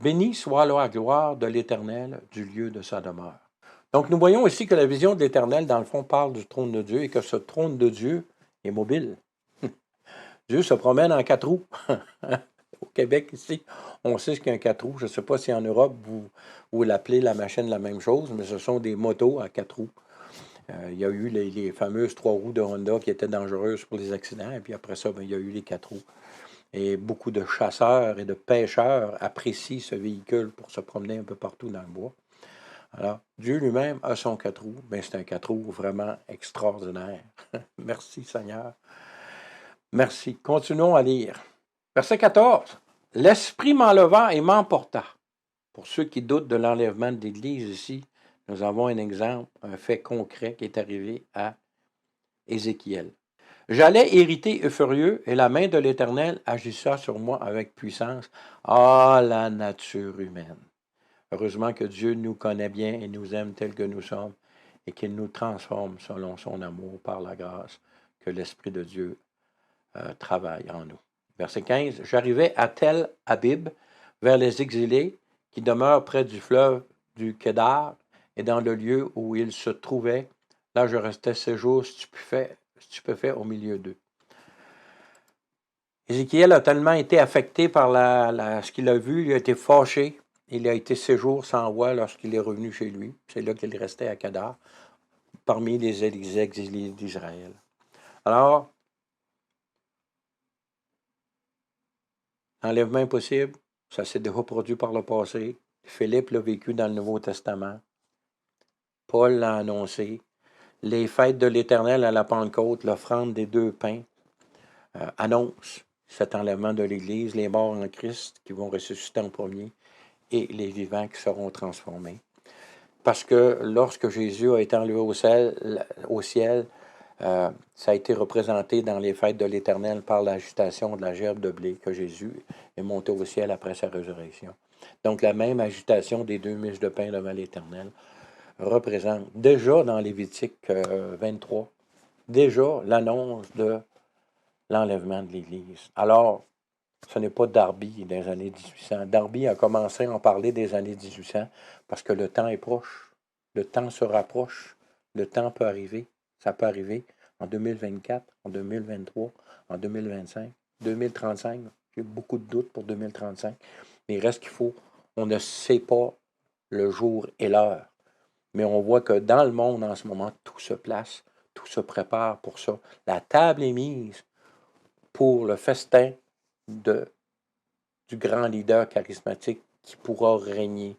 Béni soit la gloire de l'Éternel du lieu de sa demeure. Donc nous voyons ici que la vision de l'Éternel, dans le fond, parle du trône de Dieu et que ce trône de Dieu est mobile. Dieu se promène en 4 roues. Au Québec, ici, on sait ce qu'un 4 roues. Je ne sais pas si en Europe, vous l'appelez la machine la même chose, mais ce sont des motos à 4 roues. Il y a eu les fameuses 3 roues de Honda qui étaient dangereuses pour les accidents, et puis après ça, il y a eu les 4 roues. Et beaucoup de chasseurs et de pêcheurs apprécient ce véhicule pour se promener un peu partout dans le bois. Alors, Dieu lui-même a son 4 roues, mais c'est un 4 roues vraiment extraordinaire. Merci Seigneur. Merci. Continuons à lire. Verset 14. L'Esprit m'enleva et m'emporta. Pour ceux qui doutent de l'enlèvement de l'Église ici, nous avons un exemple, un fait concret qui est arrivé à Ézéchiel. J'allais irrité et furieux, et la main de l'Éternel agissa sur moi avec puissance. Ah, la nature humaine! Heureusement que Dieu nous connaît bien et nous aime tels que nous sommes, et qu'il nous transforme selon son amour par la grâce que l'Esprit de Dieu travaille en nous. Verset 15. J'arrivai à Tel Abib, vers les exilés qui demeurent près du fleuve du Kédar, et dans le lieu où ils se trouvaient, là je restais 6 jours stupéfait au milieu d'eux. Ézéchiel a tellement été affecté par ce qu'il a vu, il a été fâché. Il a été 6 jours sans voix lorsqu'il est revenu chez lui. C'est là qu'il restait à Kédar, parmi les exilés d'Israël. Alors, enlèvement impossible, ça s'est déjà produit par le passé. Philippe l'a vécu dans le Nouveau Testament. Paul l'a annoncé. Les fêtes de l'Éternel à la Pentecôte, l'offrande des 2 pains, annonce cet enlèvement de l'Église, les morts en Christ qui vont ressusciter en premier et les vivants qui seront transformés. Parce que lorsque Jésus a été enlevé au ciel, ça a été représenté dans les fêtes de l'Éternel par l'agitation de la gerbe de blé que Jésus est monté au ciel après sa résurrection. Donc la même agitation des 2 miches de pain devant l'Éternel représente déjà dans Lévitique 23, déjà l'annonce de l'enlèvement de l'Église. Alors, ce n'est pas Darby des années 1800. Darby a commencé à en parler des années 1800 parce que le temps est proche. Le temps se rapproche. Le temps peut arriver. Ça peut arriver en 2024, en 2023, en 2025, 2035. J'ai beaucoup de doutes pour 2035. Mais il reste qu'il faut. On ne sait pas le jour et l'heure. Mais on voit que dans le monde en ce moment, tout se place, tout se prépare pour ça. La table est mise pour le festin du grand leader charismatique qui pourra régner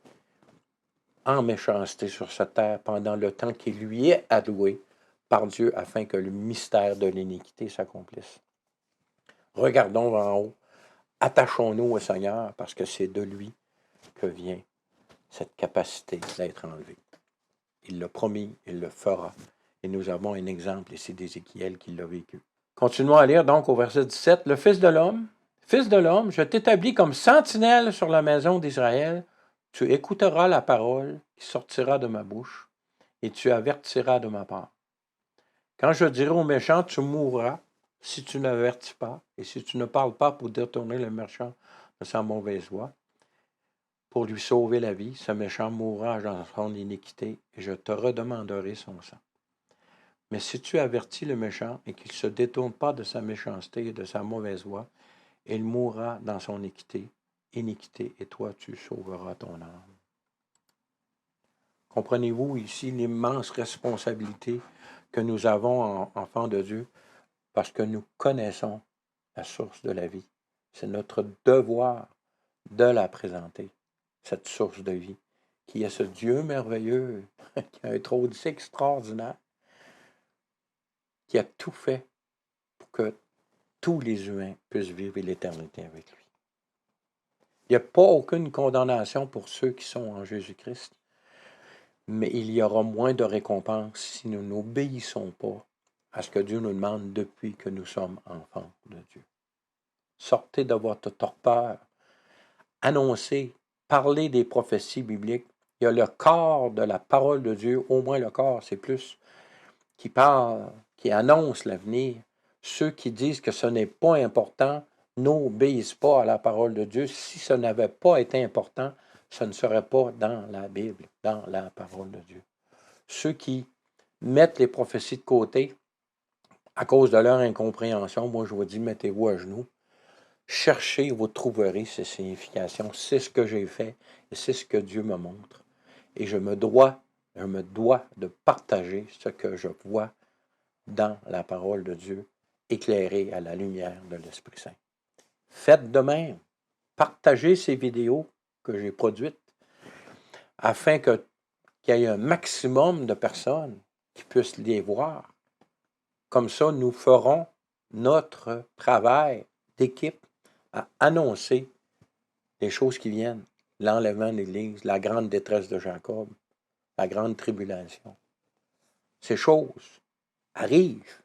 en méchanceté sur cette terre pendant le temps qui lui est alloué par Dieu afin que le mystère de l'iniquité s'accomplisse. Regardons en haut, attachons-nous au Seigneur parce que c'est de lui que vient cette capacité d'être enlevée. Il l'a promis, il le fera. Et nous avons un exemple ici d'Ézéchiel qui l'a vécu. Continuons à lire donc au verset 17. Le Fils de l'homme, je t'établis comme sentinelle sur la maison d'Israël. Tu écouteras la parole qui sortira de ma bouche et tu avertiras de ma part. Quand je dirai au méchant, tu mourras si tu n'avertis pas et si tu ne parles pas pour détourner le méchant de sa mauvaise voie. Pour lui sauver la vie, ce méchant mourra dans son iniquité et je te redemanderai son sang. Mais si tu avertis le méchant et qu'il ne se détourne pas de sa méchanceté et de sa mauvaise voie, il mourra dans son iniquité, et toi tu sauveras ton âme. Comprenez-vous ici l'immense responsabilité que nous avons, enfants de Dieu, parce que nous connaissons la source de la vie. C'est notre devoir de la présenter, cette source de vie, qui est ce Dieu merveilleux, qui a un trône si extraordinaire, qui a tout fait pour que tous les humains puissent vivre l'éternité avec lui. Il n'y a pas aucune condamnation pour ceux qui sont en Jésus-Christ, mais il y aura moins de récompense si nous n'obéissons pas à ce que Dieu nous demande depuis que nous sommes enfants de Dieu. Sortez de votre torpeur, annoncez, parlez des prophéties bibliques. Il y a le corps de la parole de Dieu, au moins le corps, c'est plus, qui parle, qui annonce l'avenir. Ceux qui disent que ce n'est pas important n'obéissent pas à la parole de Dieu. Si ce n'avait pas été important, ce ne serait pas dans la Bible, dans la parole de Dieu. Ceux qui mettent les prophéties de côté à cause de leur incompréhension, moi je vous dis, mettez-vous à genoux. Cherchez, vous trouverez ces significations. C'est ce que j'ai fait et c'est ce que Dieu me montre. Et je me dois de partager ce que je vois dans la parole de Dieu, éclairée à la lumière de l'Esprit Saint. Faites de même. Partagez ces vidéos que j'ai produites afin qu'il y ait un maximum de personnes qui puissent les voir. Comme ça, nous ferons notre travail d'équipe à annoncer les choses qui viennent. L'enlèvement de l'Église, la grande détresse de Jacob, la grande tribulation. Ces choses arrivent.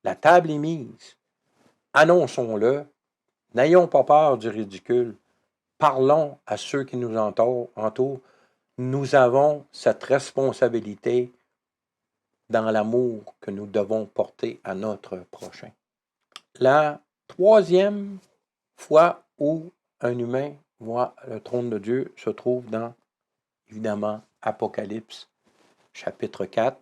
La table est mise. Annonçons-le. N'ayons pas peur du ridicule. Parlons à ceux qui nous entourent. Nous avons cette responsabilité dans l'amour que nous devons porter à notre prochain. La troisième fois où un humain voit le trône de Dieu se trouve dans, évidemment, Apocalypse, chapitre 4.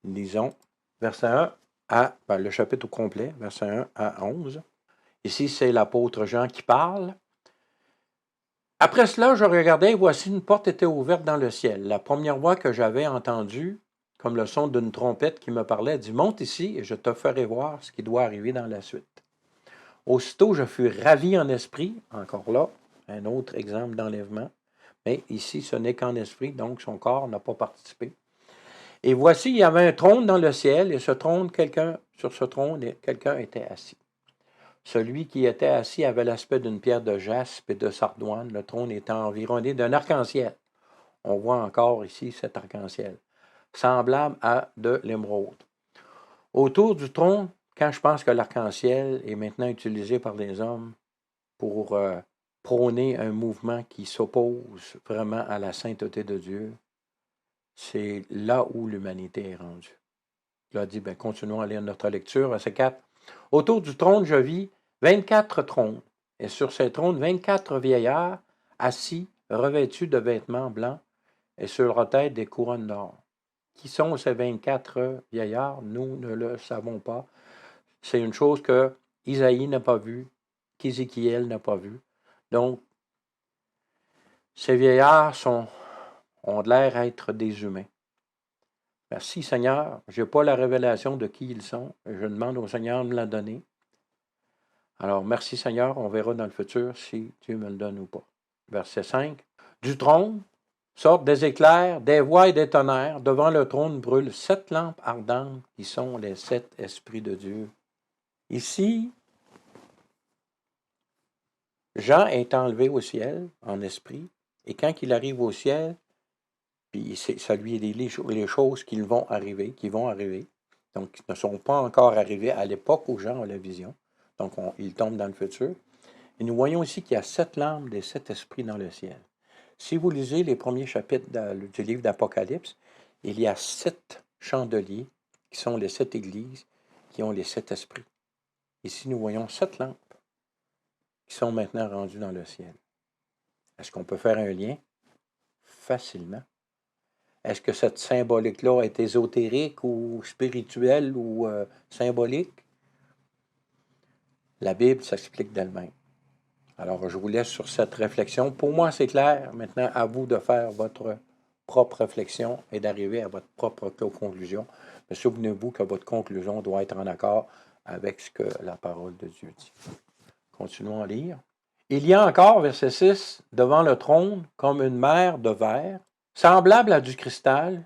Lisons, verset 1 à, le chapitre au complet, verset 1 à 11. Ici, c'est l'apôtre Jean qui parle. Après cela, je regardais et voici une porte était ouverte dans le ciel. La première voix que j'avais entendue, comme le son d'une trompette qui me parlait, dit « Monte ici et je te ferai voir ce qui doit arriver dans la suite. » Aussitôt, je fus ravi en esprit, encore là, un autre exemple d'enlèvement, mais ici, ce n'est qu'en esprit, donc son corps n'a pas participé. Et voici, il y avait un trône dans le ciel, et sur ce trône, quelqu'un était assis. Celui qui était assis avait l'aspect d'une pierre de jaspe et de sardoine. Le trône était environné d'un arc-en-ciel. On voit encore ici cet arc-en-ciel, semblable à de l'émeraude. Autour du trône, quand je pense que l'arc-en-ciel est maintenant utilisé par les hommes pour prôner un mouvement qui s'oppose vraiment à la sainteté de Dieu, c'est là où l'humanité est rendue. Il a dit, continuons à lire notre lecture, verset 4. Autour du trône, je vis 24 trônes, et sur ces trônes, 24 vieillards assis, revêtus de vêtements blancs, et sur leur tête des couronnes d'or. Qui sont ces 24 vieillards? Nous ne le savons pas. C'est une chose que Isaïe n'a pas vue, qu'Ézéchiel n'a pas vue. Donc, ces vieillards ont l'air d'être des humains. Merci Seigneur, je n'ai pas la révélation de qui ils sont. Je demande au Seigneur de me la donner. Alors, merci Seigneur, on verra dans le futur si Dieu me le donne ou pas. Verset 5. Du trône sortent des éclairs, des voix et des tonnerres. Devant le trône brûlent 7 lampes ardentes qui sont les 7 esprits de Dieu. Ici, Jean est enlevé au ciel en esprit, et quand il arrive au ciel, puis ça lui dit les choses qui vont arriver, donc qui ne sont pas encore arrivées à l'époque où Jean a la vision. Donc, il tombe dans le futur. Et nous voyons ici qu'il y a 7 lampes des 7 esprits dans le ciel. Si vous lisez les premiers chapitres du livre d'Apocalypse, il y a 7 chandeliers qui sont les 7 églises qui ont les 7 esprits. Ici, nous voyons 7 lampes qui sont maintenant rendues dans le ciel. Est-ce qu'on peut faire un lien? Facilement. Est-ce que cette symbolique-là est ésotérique ou spirituelle ou symbolique? La Bible s'explique d'elle-même. Alors, je vous laisse sur cette réflexion. Pour moi, c'est clair. Maintenant, à vous de faire votre propre réflexion et d'arriver à votre propre conclusion. Mais souvenez-vous que votre conclusion doit être en accord avec ce que la parole de Dieu dit. Continuons à lire. Il y a encore, verset 6, devant le trône, comme une mer de verre, semblable à du cristal.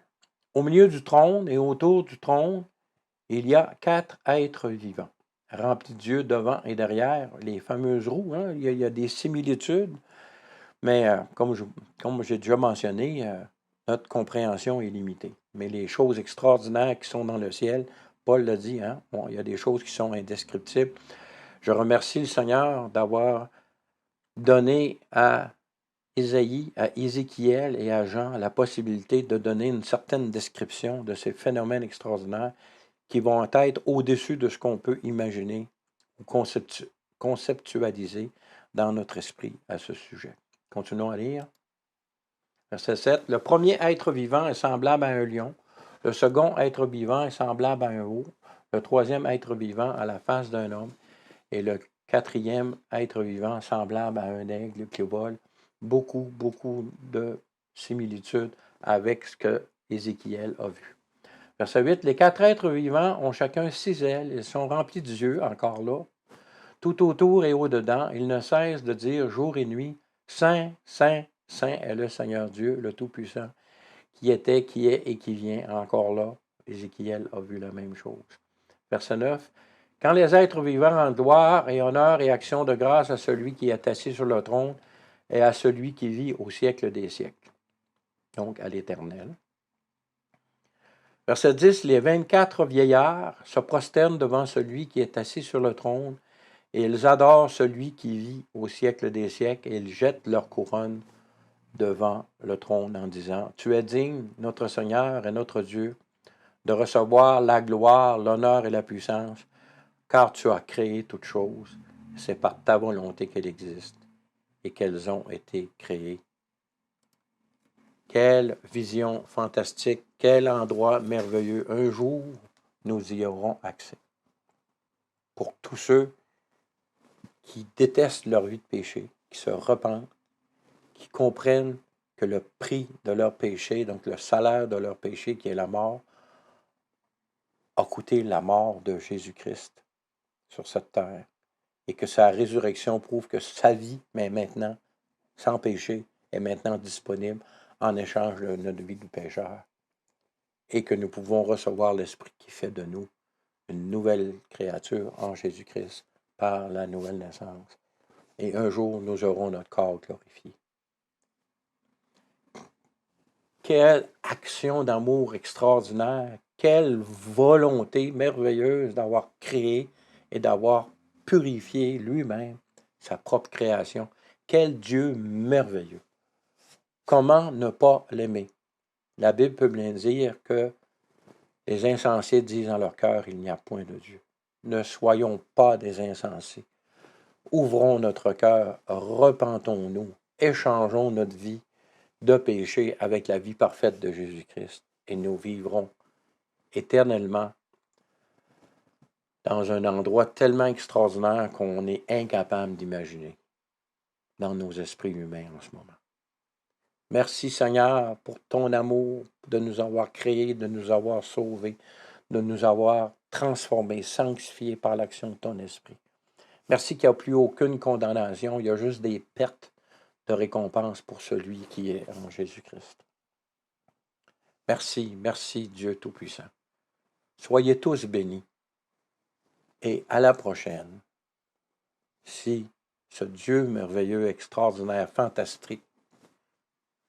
Au milieu du trône et autour du trône, il y a 4 êtres vivants, remplis de Dieu devant et derrière, les fameuses roues. Hein? Il y a des similitudes, mais comme j'ai déjà mentionné, notre compréhension est limitée. Mais les choses extraordinaires qui sont dans le ciel, Paul l'a dit, hein? Bon, il y a des choses qui sont indescriptibles. Je remercie le Seigneur d'avoir donné à Isaïe, à Ézéchiel et à Jean la possibilité de donner une certaine description de ces phénomènes extraordinaires qui vont être au-dessus de ce qu'on peut imaginer ou conceptualiser dans notre esprit à ce sujet. Continuons à lire. Verset 7. Le premier être vivant est semblable à un lion. Le second être vivant est semblable à un veau. Le troisième être vivant à la face d'un homme. Et le quatrième être vivant semblable à un aigle qui vole. Beaucoup de similitudes avec ce que Ézéchiel a vu. Verset 8, les 4 êtres vivants ont chacun 6 ailes. Ils sont remplis d'yeux, encore là. Tout autour et au-dedans, ils ne cessent de dire jour et nuit, Saint, Saint, Saint est le Seigneur Dieu, le Tout-Puissant, qui était, qui est et qui vient. Encore là, Ézéchiel a vu la même chose. Verset 9, quand les êtres vivants rendent gloire et honneur et action de grâce à celui qui est assis sur le trône et à celui qui vit au siècle des siècles, donc à l'Éternel. Verset 10, les 24 vieillards se prosternent devant celui qui est assis sur le trône et ils adorent celui qui vit au siècle des siècles et ils jettent leur couronne devant le trône en disant, tu es digne, notre Seigneur et notre Dieu, de recevoir la gloire, l'honneur et la puissance, car tu as créé toutes choses. C'est par ta volonté qu'elles existent et qu'elles ont été créées. Quelle vision fantastique, quel endroit merveilleux. Un jour, nous y aurons accès. Pour tous ceux qui détestent leur vie de péché, qui se repentent, qui comprennent que le prix de leur péché, donc le salaire de leur péché qui est la mort, a coûté la mort de Jésus-Christ sur cette terre et que sa résurrection prouve que sa vie, mais maintenant, sans péché, est maintenant disponible en échange de notre vie de pécheur et que nous pouvons recevoir l'Esprit qui fait de nous une nouvelle créature en Jésus-Christ par la nouvelle naissance. Et un jour, nous aurons notre corps glorifié. Quelle action d'amour extraordinaire, quelle volonté merveilleuse d'avoir créé et d'avoir purifié lui-même sa propre création. Quel Dieu merveilleux. Comment ne pas l'aimer? La Bible peut bien dire que les insensés disent dans leur cœur, il n'y a point de Dieu. Ne soyons pas des insensés. Ouvrons notre cœur, repentons-nous, échangeons notre vie de péché avec la vie parfaite de Jésus-Christ et nous vivrons éternellement dans un endroit tellement extraordinaire qu'on est incapable d'imaginer dans nos esprits humains en ce moment. Merci Seigneur pour ton amour, de nous avoir créés, de nous avoir sauvés, de nous avoir transformés, sanctifiés par l'action de ton esprit. Merci qu'il n'y a plus aucune condamnation, il y a juste des pertes de récompense pour celui qui est en Jésus-Christ. Merci, merci Dieu Tout-Puissant. Soyez tous bénis et à la prochaine, si ce Dieu merveilleux, extraordinaire, fantastique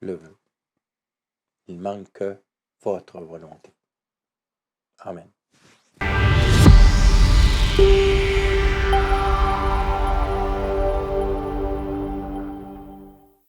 le veut. Il manque que votre volonté. Amen.